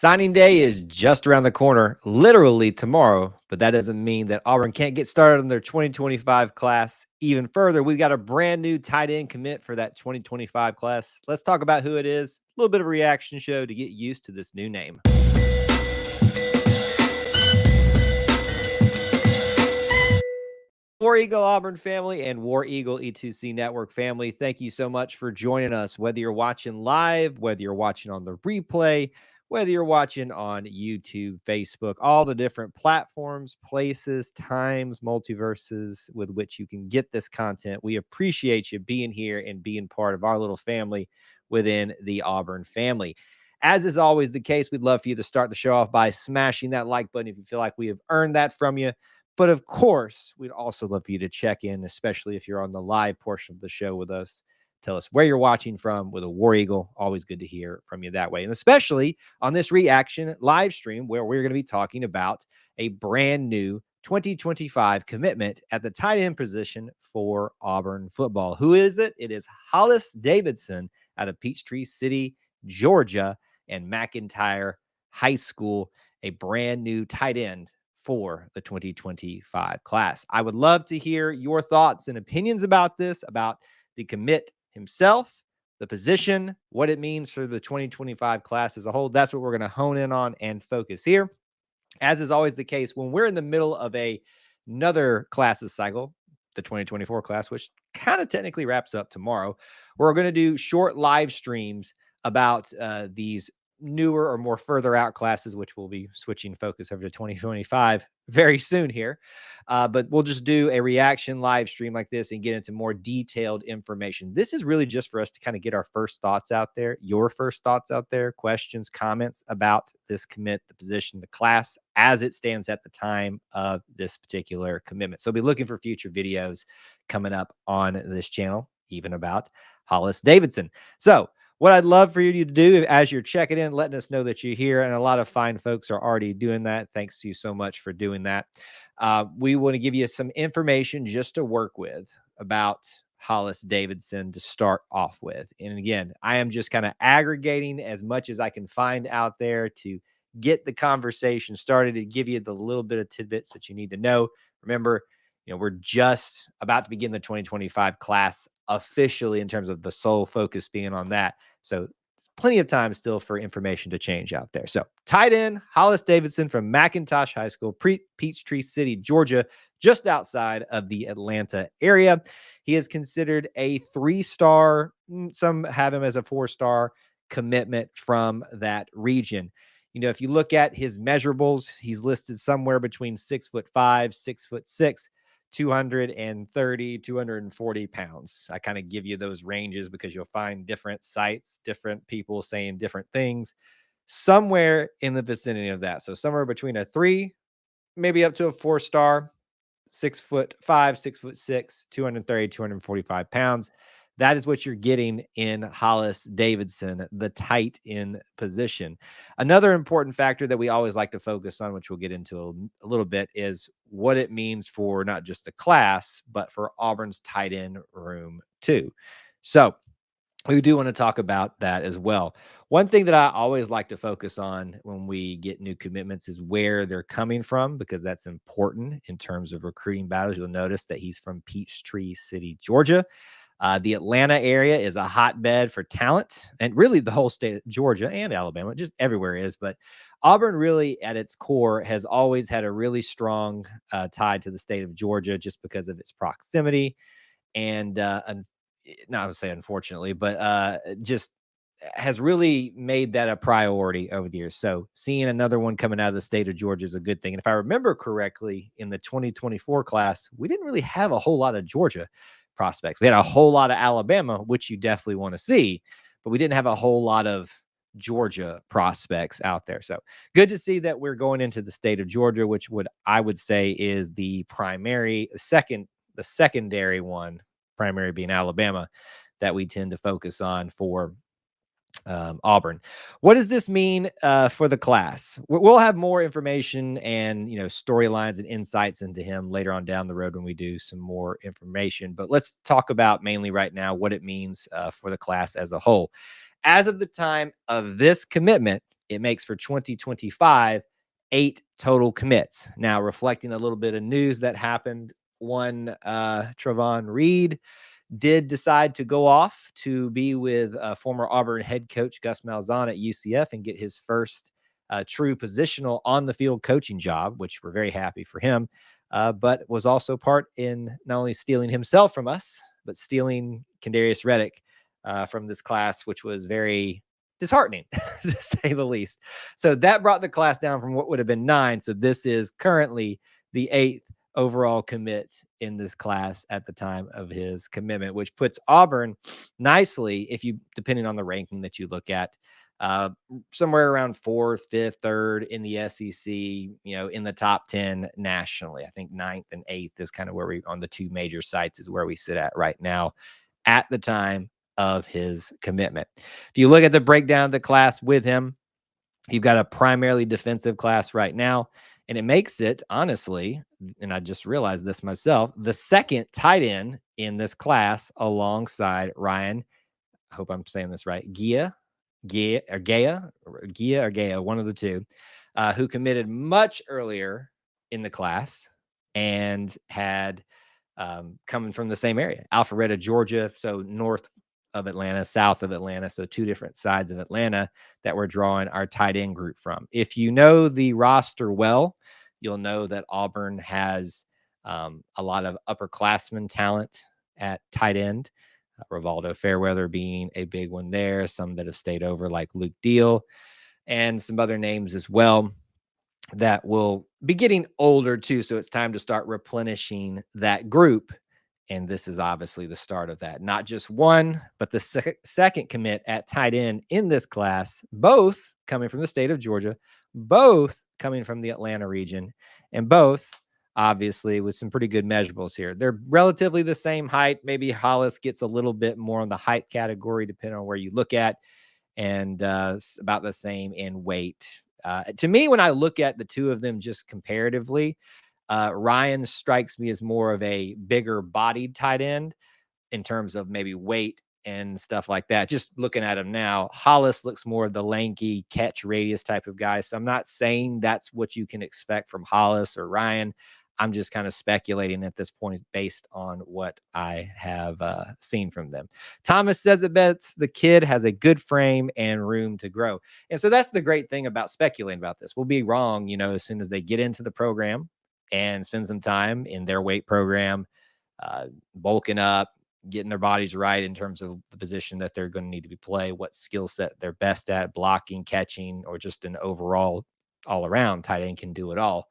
Signing day is just around the corner, literally tomorrow, but that doesn't mean that Auburn can't get started on their 2025 class even further. We've got a brand new tight end commit for that 2025 class. Let's talk about who it is, a little bit of a reaction show to get used to this new name. War Eagle Auburn family and War Eagle E2C Network family, thank you so much for joining us. Whether you're watching live, whether you're watching on the replay, whether you're watching on YouTube, Facebook, all the different platforms, places, times, multiverses with which you can get this content. We appreciate you being here and being part of our little family within the Auburn family. As is always the case, we'd love for you to start the show off by smashing that like button if you feel like we have earned that from you. But of course, we'd also love for you to check in, especially if you're on the live portion of the show with us. Tell us where you're watching from with a War Eagle. Always good to hear from you that way. And especially on this reaction live stream where we're going to be talking about a brand new 2025 commitment at the tight end position for Auburn football. Who is it? It is Hollis Davidson out of Peachtree City, Georgia, and McIntyre High School, a brand new tight end for the 2025 class. I would love to hear your thoughts and opinions about this, about the commit himself, the position, what it means for the 2025 class as a whole. That's what we're going to hone in on and focus here. As is always the case, when we're in the middle of another classes cycle, the 2024 class, which kind of technically wraps up tomorrow, we're going to do short live streams about these newer or more further out classes, which we'll be switching focus over to 2025 very soon here. But we'll just do a reaction live stream like this and get into more detailed information. This is really just for us to kind of get our first thoughts out there, your first thoughts out there, questions, comments about this commit, the position, the class as it stands at the time of this particular commitment. So be looking for future videos coming up on this channel, even about Hollis Davidson. So what I'd love for you to do as you're checking in, letting us know that you're here, and a lot of fine folks are already doing that. Thanks to you so much for doing that. We want to give you some information just to work with about Hollis Davidson to start off with. And again, I am just kind of aggregating as much as I can find out there to get the conversation started, to give you the little bit of tidbits that you need to know. Remember, we're just about to begin the 2025 class officially in terms of the sole focus being on that. So plenty of time still for information to change out there. So tight end Hollis Davidson from McIntosh High School, Peachtree City, Georgia, just outside of the Atlanta area. He is considered a 3-star. Some have him as a 4-star commitment from that region. If you look at his measurables, he's listed somewhere between 6'5", 6'6", 230, 240 pounds. I kind of give you those ranges because you'll find different sites, different people saying different things, somewhere in the vicinity of that. So somewhere between a 3, maybe up to a 4-star, 6'5", 6'6", 230, 245 pounds. That is what you're getting in Hollis Davidson, the tight end position. Another important factor that we always like to focus on, which we'll get into a little bit, is what it means for not just the class, but for Auburn's tight end room too. So we do want to talk about that as well. One thing that I always like to focus on when we get new commitments is where they're coming from, because that's important in terms of recruiting battles. You'll notice that he's from Peachtree City, Georgia. The Atlanta area is a hotbed for talent, and really the whole state of Georgia and Alabama, just everywhere is. But Auburn really at its core has always had a really strong tie to the state of Georgia just because of its proximity. And not to say unfortunately, but just has really made that a priority over the years. So seeing another one coming out of the state of Georgia is a good thing. And if I remember correctly, in the 2024 class, we didn't really have a whole lot of Georgia prospects. We had a whole lot of Alabama, which you definitely want to see, but we didn't have a whole lot of Georgia prospects out there. So good to see that we're going into the state of Georgia, which I would say is the secondary one, primary being Alabama, that we tend to focus on for Auburn. What does this mean for the class? We'll have more information and storylines and insights into him later on down the road when we do some more information. But let's talk about mainly right now what it means for the class as a whole. As of the time of this commitment, it makes for 2025 8 total commits. Now, reflecting a little bit of news that happened, one Trevon Reed did decide to go off to be with former Auburn head coach Gus Malzahn at UCF and get his first true positional on the field coaching job, which we're very happy for him, but was also part in not only stealing himself from us, but stealing Kendarius Reddick from this class, which was very disheartening to say the least. So that brought the class down from what would have been 9. So this is currently the 8th overall commit in this class at the time of his commitment, which puts Auburn nicely, if you, depending on the ranking that you look at, somewhere around 4th, 5th, 3rd in the SEC, in the top 10 nationally. I think 9th and 8th is kind of where we, on the two major sites, is where we sit at right now at the time of his commitment. If you look at the breakdown of the class with him, you've got a primarily defensive class right now, and it makes it, honestly, and I just realized this myself, the second tight end in this class alongside Ryan. I hope I'm saying this right. Gia, one of the two, who committed much earlier in the class and had coming from the same area, Alpharetta, Georgia, so north of Atlanta, south of Atlanta, so two different sides of Atlanta that we're drawing our tight end group from. If you know the roster well, you'll know that Auburn has a lot of upperclassmen talent at tight end. Rivaldo Fairweather being a big one there, some that have stayed over like Luke Deal, and some other names as well that will be getting older too. So it's time to start replenishing that group. And this is obviously the start of that. Not just one, but the second commit at tight end in this class, both coming from the state of Georgia, both coming from the Atlanta region, and both obviously with some pretty good measurables here. They're relatively the same height. Maybe Hollis gets a little bit more on the height category, depending on where you look at, and about the same in weight. To me, when I look at the two of them just comparatively, Ryan strikes me as more of a bigger bodied tight end in terms of maybe weight and stuff like that. Just looking at him now, Hollis looks more of the lanky catch radius type of guy. So I'm not saying that's what you can expect from Hollis or Ryan. I'm just kind of speculating at this point based on what I have seen from them. Thomas says it best. The kid has a good frame and room to grow. And so that's the great thing about speculating about this. We'll be wrong, as soon as they get into the program and spend some time in their weight program, bulking up, getting their bodies right in terms of the position that they're going to need to be play, what skill set they're best at, blocking, catching, or just an overall all around tight end can do it all.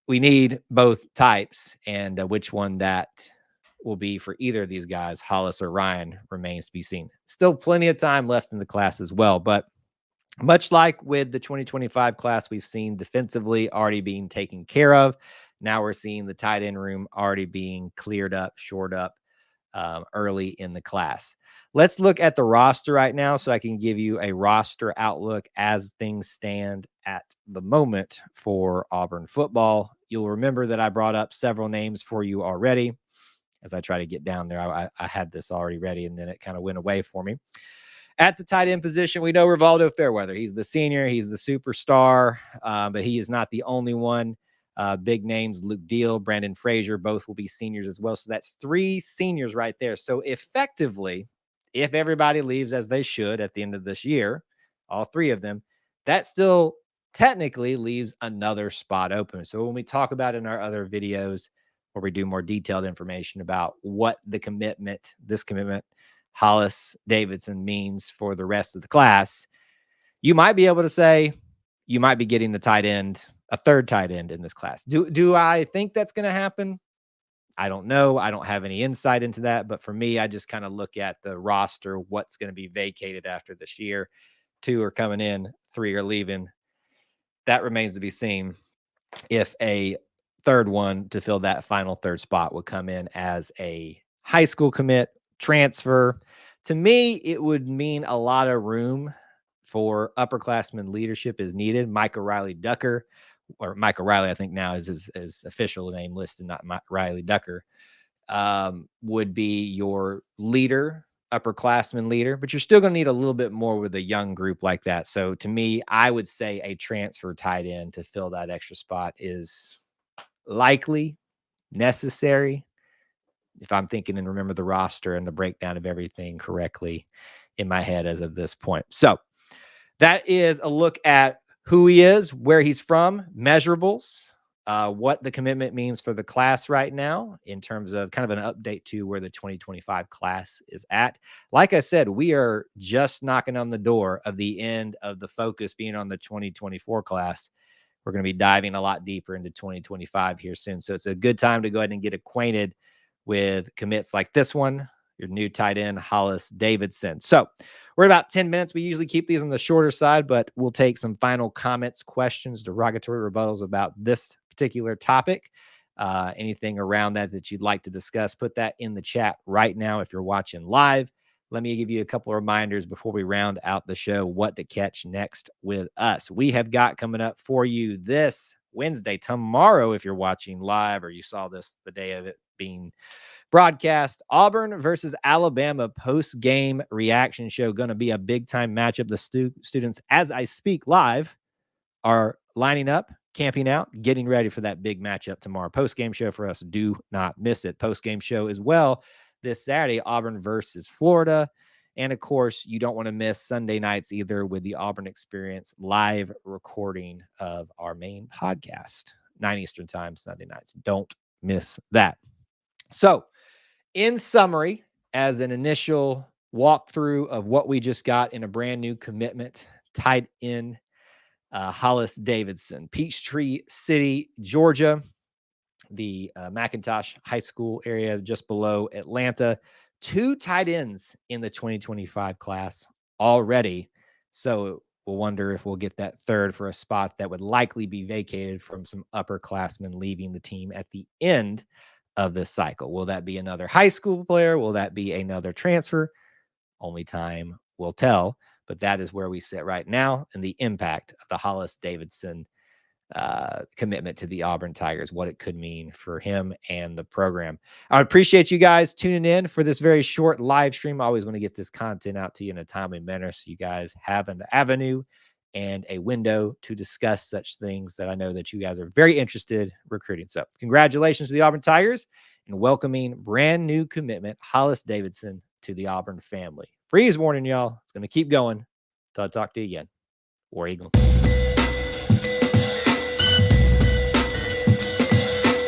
We need both types, and which one that will be for either of these guys, Hollis or Ryan, remains to be seen. Still plenty of time left in the class as well, but much like with the 2025 class, we've seen defensively already being taken care of. Now we're seeing the tight end room already being cleared up, shored up early in the class. Let's look at the roster right now so I can give you a roster outlook as things stand at the moment for Auburn football. You'll remember that I brought up several names for you already. As I try to get down there, I had this already ready, and then it kind of went away for me. At the tight end position, we know Rivaldo Fairweather. He's the senior. He's the superstar, but he is not the only one. Big names, Luke Deal, Brandon Frazier, both will be seniors as well. So that's 3 seniors right there. So effectively, if everybody leaves as they should at the end of this year, all 3 of them, that still technically leaves another spot open. So when we talk about in our other videos where we do more detailed information about what this commitment, Hollis Davidson means for the rest of the class, you might be able to say you might be getting the tight end, a third tight end in this class. Do I think that's going to happen? I don't know. I don't have any insight into that. But for me, I just kind of look at the roster, what's going to be vacated after this year. 2 are coming in, 3 are leaving. That remains to be seen if a third one to fill that final third spot would come in as a high school commit, transfer. To me, it would mean a lot of room for upperclassmen leadership is needed. Micah Riley Ducker, or Michael Riley, I think now is his official name listed, not Riley Ducker, would be your leader upperclassman leader, but you're still going to need a little bit more with a young group like that. So to me, I would say a transfer tight end to fill that extra spot is likely necessary if I'm thinking and remember the roster and the breakdown of everything correctly in my head as of this point. So that is a look at who he is, where he's from, measurables, what the commitment means for the class right now in terms of kind of an update to where the 2025 class is at. Like I said, we are just knocking on the door of the end of the focus being on the 2024 class. We're going to be diving a lot deeper into 2025 here soon. So it's a good time to go ahead and get acquainted with commits like this one, your new tight end, Hollis Davidson. So we're about 10 minutes. We usually keep these on the shorter side, but we'll take some final comments, questions, derogatory rebuttals about this particular topic. Anything around that you'd like to discuss, put that in the chat right now if you're watching live. Let me give you a couple of reminders before we round out the show, what to catch next with us. We have got coming up for you this Wednesday, tomorrow, if you're watching live or you saw this the day of it being broadcast, Auburn versus Alabama post-game reaction show. Going to be a big-time matchup. The students, as I speak live, are lining up, camping out, getting ready for that big matchup tomorrow. Post-game show for us. Do not miss it. Post-game show as well this Saturday, Auburn versus Florida. And, of course, you don't want to miss Sunday nights either with the Auburn Experience live recording of our main podcast, 9 Eastern time, Sunday nights. Don't miss that. So, in summary, as an initial walkthrough of what we just got in a brand new commitment, tied in Hollis Davidson, Peachtree City, Georgia, the McIntosh High School area just below Atlanta. 2 tight ends in the 2025 class already. So we'll wonder if we'll get that third for a spot that would likely be vacated from some upperclassmen leaving the team at the end of this cycle. Will that be another high school player? Will that be another transfer? Only time will tell. But that is where we sit right now and the impact of the Hollis Davidson commitment to the Auburn Tigers, what it could mean for him and the program. I appreciate you guys tuning in for this very short live stream. I always want to get this content out to you in a timely manner so you guys have an avenue and a window to discuss such things that I know that you guys are very interested recruiting. So congratulations to the Auburn Tigers and welcoming brand new commitment, Hollis Davidson, to the Auburn family. Freeze warning, y'all. It's going to keep going. Till I talk to you again. War Eagle.